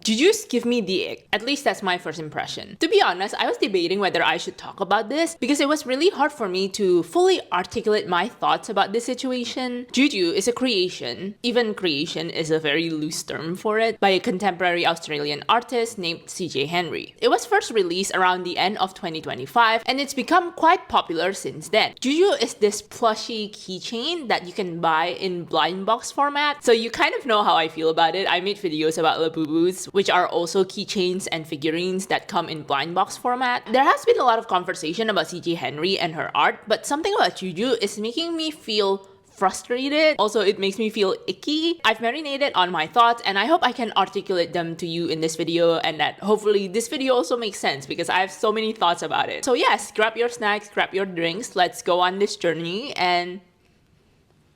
JUJUs give me the ick. At least that's my first impression. To be honest, I was debating whether I should talk about this because it was really hard for me to fully articulate my thoughts about this situation. JUJU is a creation, even creation is a very loose term for it, by a contemporary Australian artist named CJ Henry. It was first released around the end of 2025 and it's become quite popular since then. JUJU is this plushy keychain that you can buy in blind box format, so you kind of know how I feel about it. I made videos about Labubus, which are also keychains and figurines that come in blind box format. There has been a lot of conversation about CJ Henry and her art, but something about JUJU is making me feel frustrated. Also, it makes me feel icky. I've marinated on my thoughts and I hope I can articulate them to you in this video and that hopefully this video also makes sense because I have so many thoughts about it. So yes, grab your snacks, grab your drinks, let's go on this journey and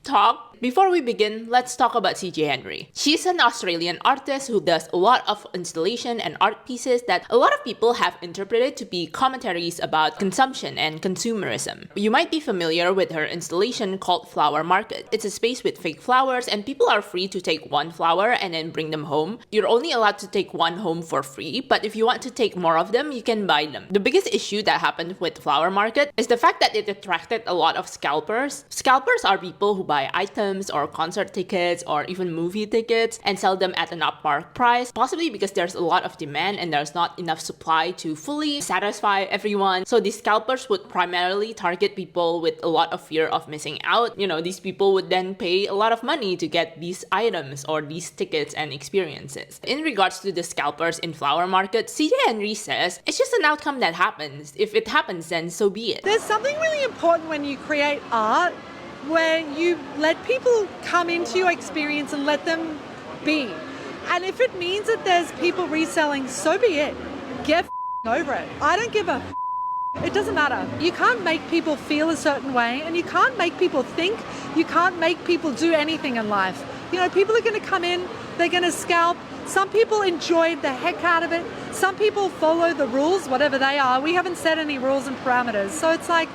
talk. Before we begin, let's talk about CJ Henry. She's an Australian artist who does a lot of installation and art pieces that a lot of people have interpreted to be commentaries about consumption and consumerism. You might be familiar with her installation called Flower Market. It's a space with fake flowers and people are free to take one flower and then bring them home. You're only allowed to take one home for free, but if you want to take more of them, you can buy them. The biggest issue that happened with Flower Market is the fact that it attracted a lot of scalpers. Scalpers are people who buy items or concert tickets or even movie tickets and sell them at an upmark price, possibly because there's a lot of demand and there's not enough supply to fully satisfy everyone. So these scalpers would primarily target people with a lot of fear of missing out. You know, these people would then pay a lot of money to get these items or these tickets and experiences. In regards to the scalpers in Flower Market, CJ Henry says, it's just an outcome that happens. If it happens, then so be it. There's something really important when you create art where you let people come into your experience and let them be. And if it means that there's people reselling, so be it. Get over it. I don't give a it doesn't matter. You can't make people feel a certain way and you can't make people think. You can't make people do anything in life. You know, people are going to come in, they're going to scalp. Some people enjoy the heck out of it. Some people follow the rules, whatever they are. We haven't set any rules and parameters. So it's like,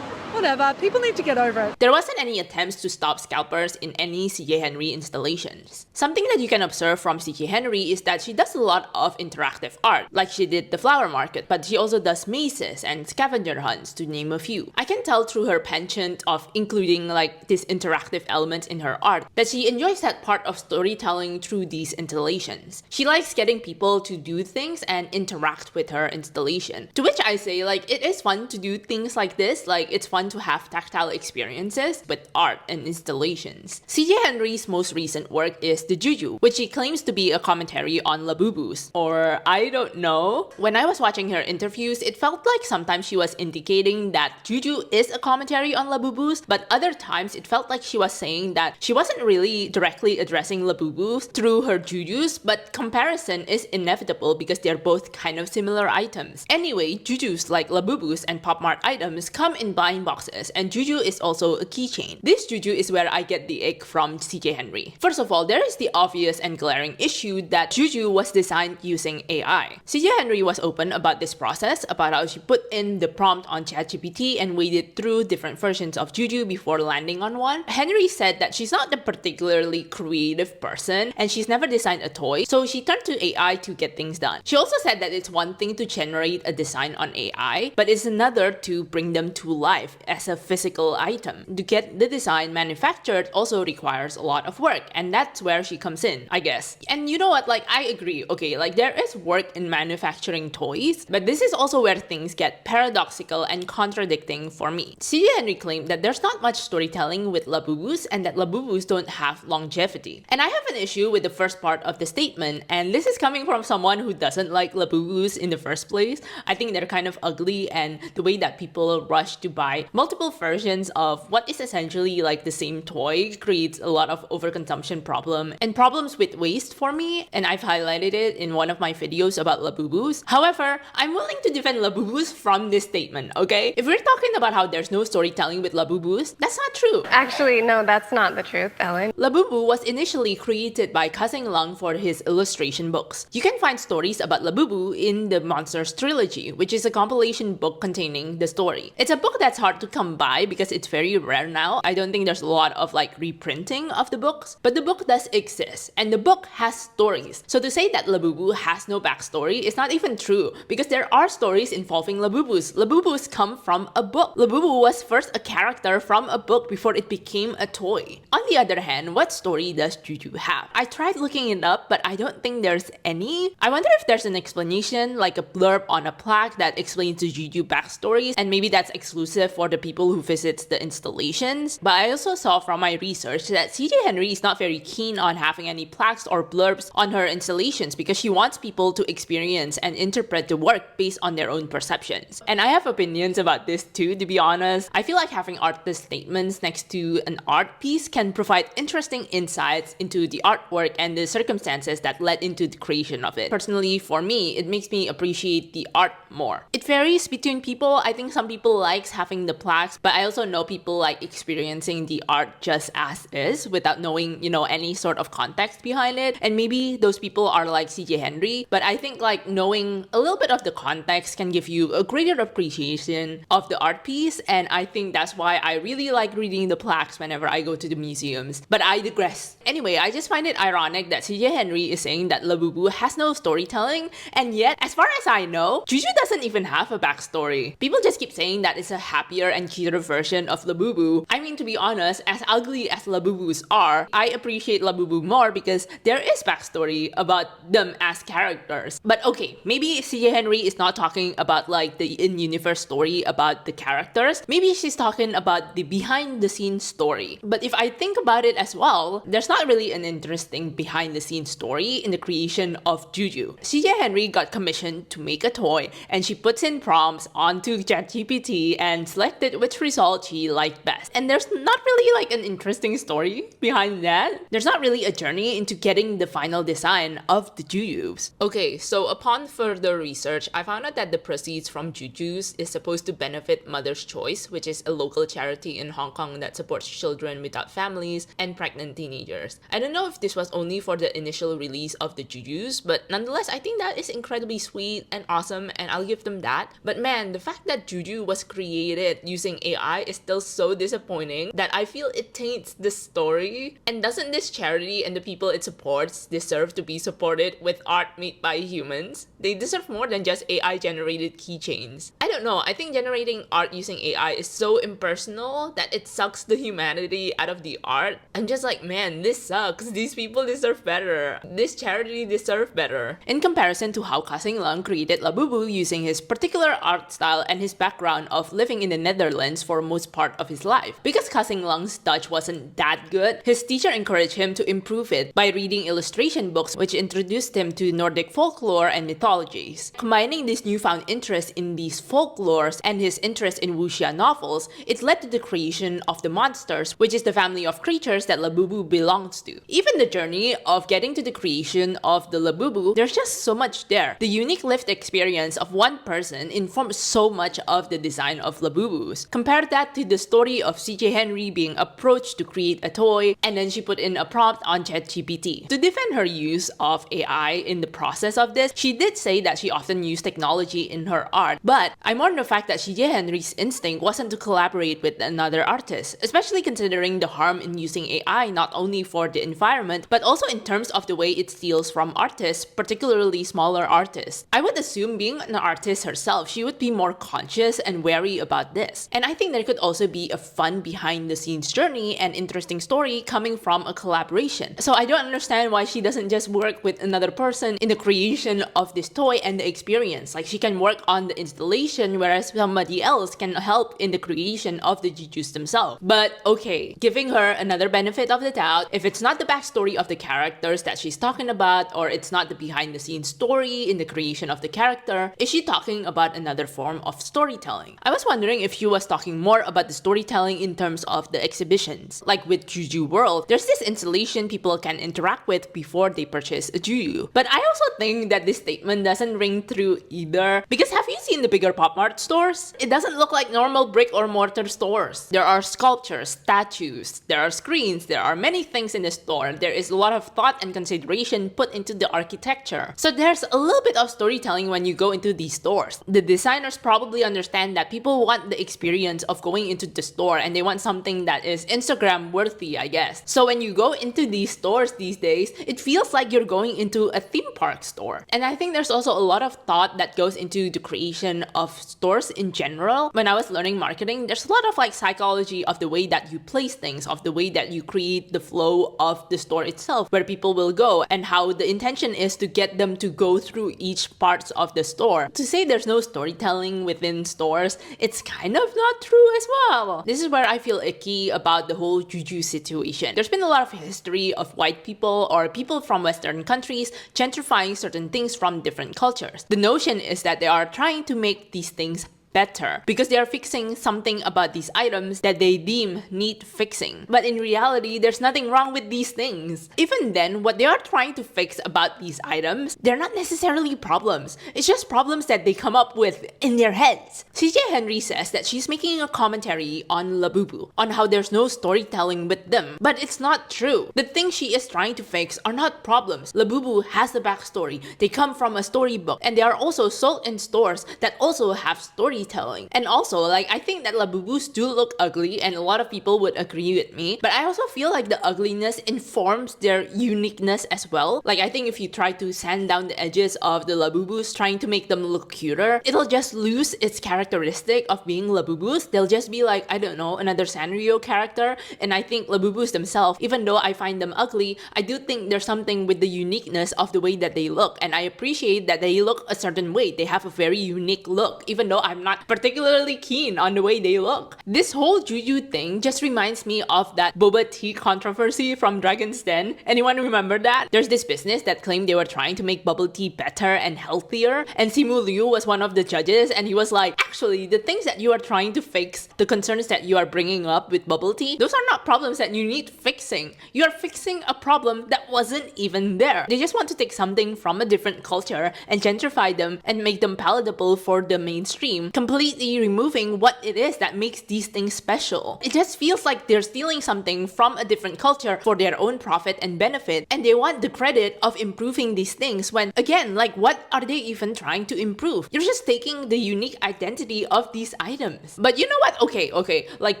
whatever, people need to get over it. There wasn't any attempts to stop scalpers in any CJ Henry installations. Something that you can observe from CJ Henry is that she does a lot of interactive art, like she did the Flower Market, but she also does mazes and scavenger hunts, to name a few. I can tell through her penchant of including like these interactive elements in her art that she enjoys that part of storytelling through these installations. She likes getting people to do things and interact with her installation. To which I say, like, it is fun to do things like this, like it's fun to have tactile experiences with art and installations. CJ Henry's most recent work is the JUJU, which she claims to be a commentary on Labubus, or I don't know. When I was watching her interviews, it felt like sometimes she was indicating that JUJU is a commentary on Labubus, but other times it felt like she was saying that she wasn't really directly addressing Labubus through her JUJUs, but comparison is inevitable because they're both kind of similar items. Anyway, JUJUs like Labubus and Pop Mart items come in blind boxes, and JUJU is also a keychain. This JUJU is where I get the ick from CJ Henry. First of all, there is the obvious and glaring issue that JUJU was designed using AI. CJ Henry was open about this process, about how she put in the prompt on ChatGPT and waded through different versions of JUJU before landing on one. Henry said that she's not a particularly creative person and she's never designed a toy, so she turned to AI to get things done. She also said that it's one thing to generate a design on AI, but it's another to bring them to life as a physical item. To get the design manufactured also requires a lot of work, and that's where she comes in, I guess. And you know what, like, I agree, okay, like there is work in manufacturing toys, but this is also where things get paradoxical and contradicting for me. CJ Henry claimed that there's not much storytelling with Labubus and that Labubus don't have longevity. And I have an issue with the first part of the statement, and this is coming from someone who doesn't like Labubus in the first place. I think they're kind of ugly, and the way that people rush to buy multiple versions of what is essentially like the same toy creates a lot of overconsumption problem and problems with waste for me, and I've highlighted it in one of my videos about Labubus. However, I'm willing to defend Labubus from this statement, okay? If we're talking about how there's no storytelling with Labubus, that's not true. Actually, no, that's not the truth, Ellen. Labubu was initially created by Kasing Lung for his illustration books. You can find stories about Labubu in the Monsters trilogy, which is a compilation book containing the story. It's a book that's hard to come by because it's very rare now. I don't think there's a lot of like reprinting of the books, but the book does exist and the book has stories. So to say that Labubu has no backstory is not even true because there are stories involving Labubus. Labubus come from a book. Labubu was first a character from a book before it became a toy. On the other hand, what story does Juju have? I tried looking it up, but I don't think there's any. I wonder if there's an explanation, like a blurb on a plaque that explains the Juju backstories, and maybe that's exclusive for the people who visits the installations. But I also saw from my research that CJ Henry is not very keen on having any plaques or blurbs on her installations because she wants people to experience and interpret the work based on their own perceptions. And I have opinions about this too, to be honest. I feel like having artist statements next to an art piece can provide interesting insights into the artwork and the circumstances that led into the creation of it. Personally, for me, it makes me appreciate the art more. It varies between people. I think some people likes having the plaques, but I also know people like experiencing the art just as is without knowing, any sort of context behind it. And maybe those people are like CJ Henry, but I think like knowing a little bit of the context can give you a greater appreciation of the art piece, and I think that's why I really like reading the plaques whenever I go to the museums. But I digress. Anyway, I just find it ironic that CJ Henry is saying that Labubu has no storytelling, and yet, as far as I know, Juju doesn't even have a backstory. People just keep saying that it's a happier and cuter version of Labubu. I mean, to be honest, as ugly as Labubus are, I appreciate Labubu more because there is backstory about them as characters. But okay, maybe CJ Henry is not talking about like the in-universe story about the characters. Maybe she's talking about the behind-the-scenes story. But if I think about it as well, there's not really an interesting behind-the-scenes story in the creation of Juju. CJ Henry got commissioned to make a toy, and she puts in prompts onto ChatGPT and selected which result she liked best. And there's not really like an interesting story behind that. There's not really a journey into getting the final design of the Jujus. Okay, so upon further research, I found out that the proceeds from Jujus is supposed to benefit Mother's Choice, which is a local charity in Hong Kong that supports children without families and pregnant teenagers. I don't know if this was only for the initial release of the Jujus, but nonetheless, I think that is incredibly sweet and awesome, and I'll give them that. But man, the fact that Juju was created using AI is still so disappointing that I feel it taints the story. And doesn't this charity and the people it supports deserve to be supported with art made by humans? They deserve more than just AI generated keychains. I don't know, I think generating art using AI is so impersonal that it sucks the humanity out of the art. I'm just like, man, this sucks. These people deserve better. This charity deserves better. In comparison to how Kasing Lang created Labubu using his particular art style and his background of living in the Netherlands for most part of his life. Because Kasing Lang's Dutch wasn't that good, his teacher encouraged him to improve it by reading illustration books which introduced him to Nordic folklore and mythologies. Combining this newfound interest in these folklores and his interest in wuxia novels, it led to the creation of the monsters, which is the family of creatures that Labubu belongs to. Even the journey of getting to the creation of the Labubu, there's just so much there. The unique lived experience of one person informs so much of the design of Labubus. Compare that to the story of CJ Henry being approached to create a toy, and then she put in a prompt on ChatGPT. To defend her use of AI in the process of this, she did say that she often used technology in her art, but I mourn the fact that CJ Henry's instinct wasn't to collaborate with another artist, especially considering the harm in using AI not only for the environment, but also in terms of the way it steals from artists, particularly smaller artists. I would assume being an artist herself, she would be more conscious and wary about this. And I think there could also be a fun behind the scenes journey and interesting story coming from a collaboration. So I don't understand why she doesn't just work with another person in the creation of this toy and the experience. Like she can work on the installation, whereas somebody else can help in the creation of the Jujus themselves. But okay, giving her another benefit of the doubt, if it's not the backstory of the characters that she's talking about, or it's not the behind the scenes story in the creation of the character, is she talking about another form of storytelling? I was wondering if she was talking more about the storytelling in terms of the exhibitions. Like with Juju World, there's this installation people can interact with before they purchase a Juju. But I also think that this statement doesn't ring true either, because have you seen see in the bigger Pop Mart stores, it doesn't look like normal brick or mortar stores. There are sculptures, statues, there are screens, there are many things in the store. There is a lot of thought and consideration put into the architecture. So there's a little bit of storytelling when you go into these stores. The designers probably understand that people want the experience of going into the store and they want something that is Instagram worthy, I guess. So when you go into these stores these days, it feels like you're going into a theme park store. And I think there's also a lot of thought that goes into the creation of stores in general. When I was learning marketing, there's a lot of like psychology of the way that you place things, of the way that you create the flow of the store itself, where people will go, and how the intention is to get them to go through each parts of the store. To say there's no storytelling within stores, it's kind of not true as well. This is where I feel icky about the whole JUJU situation. There's been a lot of history of white people or people from Western countries gentrifying certain things from different cultures. The notion is that they are trying to make these things better because they are fixing something about these items that they deem need fixing. But in reality, there's nothing wrong with these things. Even then, what they are trying to fix about these items, they're not necessarily problems. It's just problems that they come up with in their heads. CJ Henry says that she's making a commentary on Labubu, on how there's no storytelling with them. But it's not true. The things she is trying to fix are not problems. Labubu has the backstory. They come from a storybook, and they are also sold in stores that also have storytelling. And also, like, I think that Labubus do look ugly, and a lot of people would agree with me, but I also feel like the ugliness informs their uniqueness as well. Like, I think if you try to sand down the edges of the Labubus, trying to make them look cuter, it'll just lose its characteristic of being Labubus. They'll just be like, I don't know, another Sanrio character. And I think Labubus themselves, even though I find them ugly, I do think there's something with the uniqueness of the way that they look, and I appreciate that they look a certain way. They have a very unique look, even though I'm not particularly keen on the way they look. This whole JUJU thing just reminds me of that boba tea controversy from Dragon's Den. Anyone remember that? There's this business that claimed they were trying to make bubble tea better and healthier, and Simu Liu was one of the judges, and he was like, actually, the things that you are trying to fix, the concerns that you are bringing up with bubble tea, those are not problems that you need fixing. You are fixing a problem that wasn't even there. They just want to take something from a different culture and gentrify them and make them palatable for the mainstream, completely removing what it is that makes these things special. It just feels like they're stealing something from a different culture for their own profit and benefit, and they want the credit of improving these things when, again, like, what are they even trying to improve? You're just taking the unique identity of these items. But you know what? Okay, like,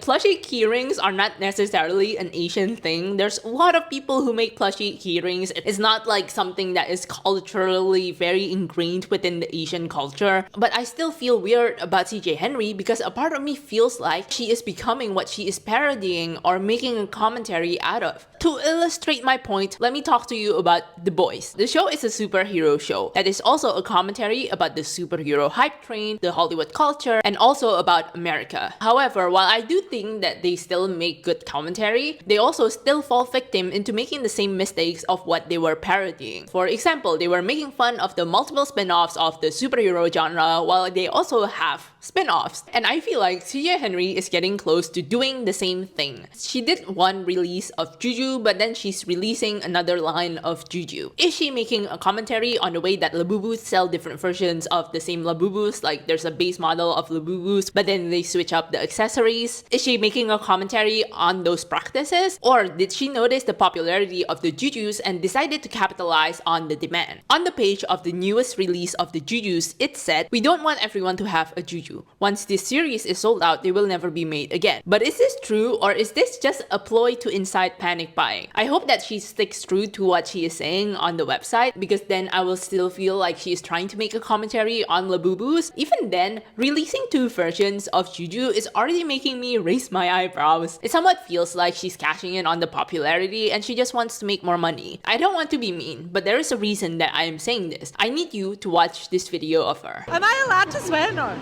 plushie keyrings are not necessarily an Asian thing. There's a lot of people who make plushie keyrings. It's not like something that is culturally very ingrained within the Asian culture. But I still feel weird about CJ Henry because a part of me feels like she is becoming what she is parodying or making a commentary out of. To illustrate my point, let me talk to you about The Boys. The show is a superhero show that is also a commentary about the superhero hype train, the Hollywood culture, and also about America. However, while I do think that they still make good commentary, they also still fall victim into making the same mistakes of what they were parodying. For example, they were making fun of the multiple spin-offs of the superhero genre while they also have spin-offs. And I feel like CJ Henry is getting close to doing the same thing. She did one release of JUJU, but then she's releasing another line of JUJU. Is she making a commentary on the way that Labubus sell different versions of the same Labubus? Like, there's a base model of Labubus, but then they switch up the accessories. Is she making a commentary on those practices? Or did she notice the popularity of the JUJUs and decided to capitalize on the demand? On the page of the newest release of the JUJUs, it said, "We don't want everyone to have a JUJU. Once this series is sold out, they will never be made again." But is this true, or is this just a ploy to incite panic buying? I hope that she sticks true to what she is saying on the website, because then I will still feel like she is trying to make a commentary on Labubus. Even then, releasing 2 versions of JUJU is already making me raise my eyebrows. It somewhat feels like she's cashing in on the popularity and she just wants to make more money. I don't want to be mean, but there is a reason that I am saying this. I need you to watch this video of her. Am I allowed to swear? No.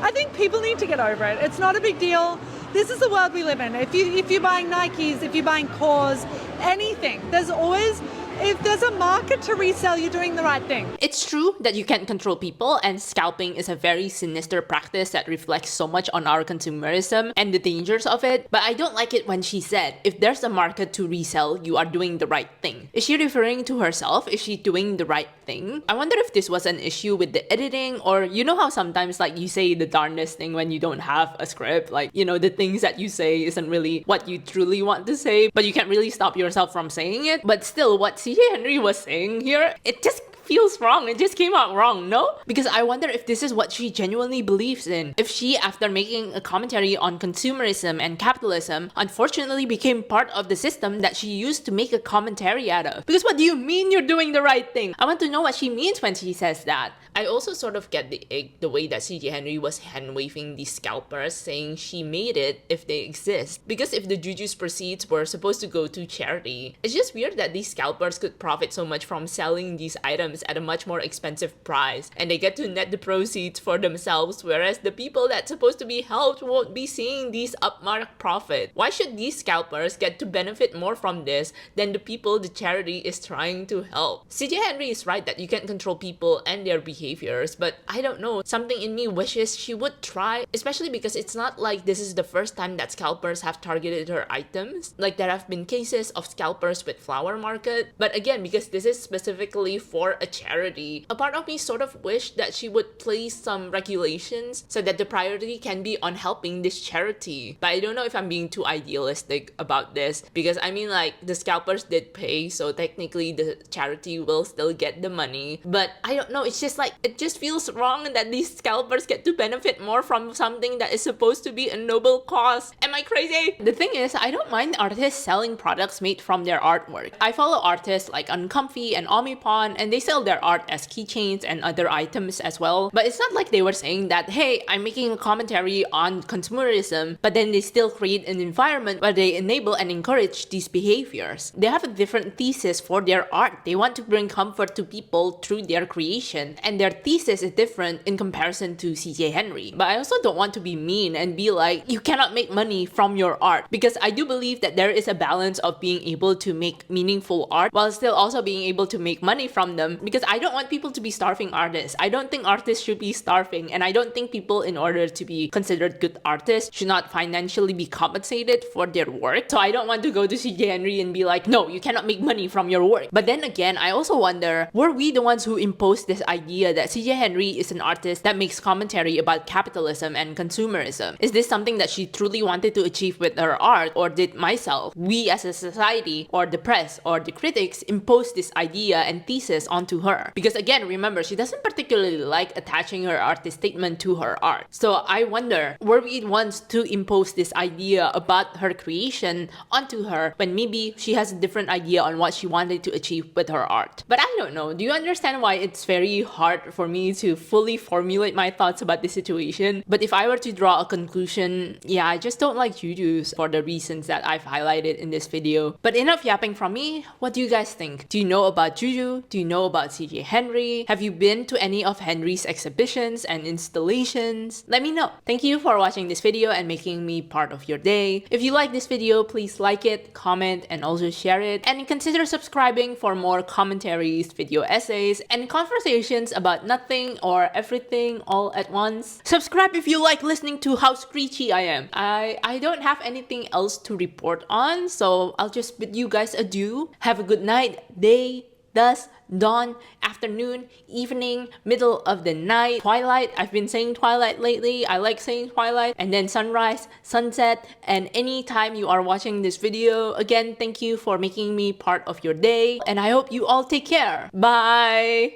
I think people need to get over it. It's not a big deal. This is the world we live in. If you're buying Nikes, if you're buying Kors, anything, there's always If there's a market to resell, you're doing the right thing. It's true that you can't control people, and scalping is a very sinister practice that reflects so much on our consumerism and the dangers of it, but I don't like it when she said, if there's a market to resell, you are doing the right thing. Is she referring to herself? Is she doing the right thing? I wonder if this was an issue with the editing, or you know how sometimes like you say the darndest thing when you don't have a script, like, you know, the things that you say isn't really what you truly want to say, but you can't really stop yourself from saying it. But still, what CJ Henry was saying here, it just feels wrong. It just came out wrong, no? Because I wonder if this is what she genuinely believes in. If she, after making a commentary on consumerism and capitalism, unfortunately became part of the system that she used to make a commentary out of. Because what do you mean you're doing the right thing? I want to know what she means when she says that. I also sort of get the way that CJ Henry was hand-waving these scalpers, saying she made it if they exist. Because if the Juju's proceeds were supposed to go to charity, it's just weird that these scalpers could profit so much from selling these items at a much more expensive price, and they get to net the proceeds for themselves, whereas the people that's supposed to be helped won't be seeing these upmark profit. Why should these scalpers get to benefit more from this than the people the charity is trying to help? CJ Henry is right that you can't control people and their behaviors, but I don't know, something in me wishes she would try, especially because it's not like this is the first time that scalpers have targeted her items. Like, there have been cases of scalpers with flower market, but again, because this is specifically for a charity, a part of me sort of wish that she would place some regulations so that the priority can be on helping this charity. But I don't know if I'm being too idealistic about this, because I mean, like, the scalpers did pay, so technically the charity will still get the money. But I don't know, it's just like, it just feels wrong that these scalpers get to benefit more from something that is supposed to be a noble cause. Am I crazy? The thing is, I don't mind artists selling products made from their artwork. I follow artists like Uncomfy and Omipon, and they sell their art as keychains and other items as well. But it's not like they were saying that, hey, I'm making a commentary on consumerism, but then they still create an environment where they enable and encourage these behaviors. They have a different thesis for their art. They want to bring comfort to people through their creation, and their thesis is different in comparison to CJ Henry. But I also don't want to be mean and be like, you cannot make money from your art, because I do believe that there is a balance of being able to make meaningful art while still also being able to make money from them, because I don't want people to be starving artists. I don't think artists should be starving, and I don't think people, in order to be considered good artists, should not financially be compensated for their work. So I don't want to go to CJ Henry and be like, no, you cannot make money from your work. But then again, I also wonder, were we the ones who imposed this idea that CJ Henry is an artist that makes commentary about capitalism and consumerism? Is this something that she truly wanted to achieve with her art, or did myself, we as a society, or the press, or the critics impose this idea and thesis onto her? Because again, remember, she doesn't particularly like attaching her artist statement to her art. So I wonder, were we the ones to impose this idea about her creation onto her when maybe she has a different idea on what she wanted to achieve with her art? But I don't know, do you understand why it's very hard for me to fully formulate my thoughts about this situation? But if I were to draw a conclusion, yeah, I just don't like Juju's for the reasons that I've highlighted in this video. But enough yapping from me, what do you guys think? Do you know about Juju? Do you know about CJ Henry? Have you been to any of Henry's exhibitions and installations? Let me know. Thank you for watching this video and making me part of your day. If you like this video, please like it, comment, and also share it. And consider subscribing for more commentaries, video essays, and conversations about nothing or everything all at once. Subscribe if you like listening to how screechy I am. I don't have anything else to report on, so I'll just bid you guys adieu. Have a good night, day, dusk, dawn, afternoon, evening, middle of the night, twilight. I've been saying twilight lately. I like saying twilight. And then sunrise, sunset, and any time you are watching this video. Again, thank you for making me part of your day, and I hope you all take care. Bye!